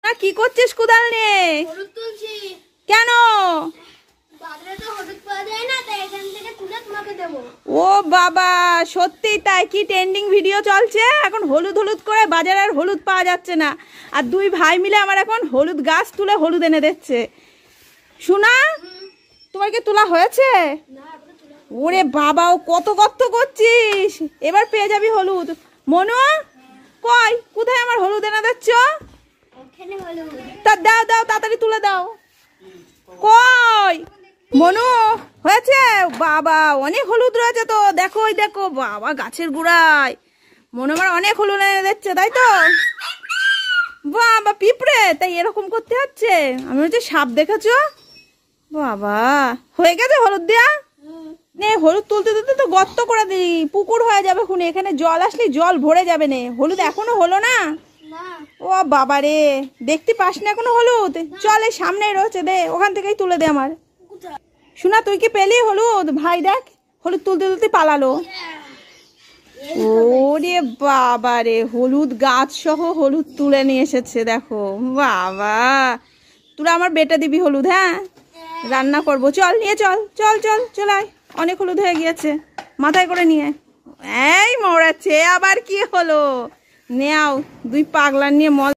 না কি করছিস কুদাল নিয়ে? হলুদ তুলছি। কেন? বাজারে তো হলুদ পাওয়া যায় না, তাই এখান থেকে তুলে তোমাকে দেবো। ও বাবা, সত্যি তাই? কি ট্রেন্ডিং ভিডিও চলছে এখন, হলুদ হলুদ করে বাজারে আর হলুদ পাওয়া যাচ্ছে না, আর দুই ভাই মিলে আমার এখন হলুদ গাছ তুলে হলুদ এনে দিচ্ছে। শোনা, তোমার কি তোলা হয়েছে? ওরে বাবা, ও কত কত করছিস, এবার পেয়ে যাবি হলুদ। মনু কই, কোথায় আমার হলুদ এনে দিচ্ছ? ওখানে হলুদ। তা দাও দাও, তাড়াতাড়ি তুলে দাও। কই মনু, হয়েছে? বাবা অনেক হলুদ রয়েছে তো, দেখো ওই দেখো, বাবা গাছের গোড়ায় মনে আমার অনেক হলুদ এনে দিচ্ছে, তাই তো? বাবা পিঁপড়ে, তাই এরকম করতে হচ্ছে? আমি হচ্ছে সাপ, দেখেছো? বাবা হয়ে গেছে হলুদ দেয়া? নে, হলুদ তুলতে তুলতে তো গর্ত করে দিই, পুকুর হয়ে যাবে খুনে, এখানে জল আসলে জল ভরে যাবে। নে, হলুদ এখনো হলো না? ও বাবা রে, দেখতে পাস না এখনো হলুদ? চল, এই সামনেই রয়েছে, দে, ওখান থেকেই তুলে দে আমার। শোনা, তুই কি পেলি হলুদ? ভাই দেখ, হলুদ তুলতে তুলতে পালালো। ওরে বাবা রে, হলুদ গাছ সহ হলুদ তুলে নিয়ে এসেছে, দেখো। বাবা, তোরা আমার বেটে দিবি হলুদ? হ্যাঁ, রান্না করবো, চল নিয়ে চল, চল চল চল আয়, অনেক হলুদ হয়ে গিয়েছে, মাথায় করে নিয়ে। এই মরাচ্ছে, আবার কি হলো? নেও, দুই পাগলা নিয়ে মল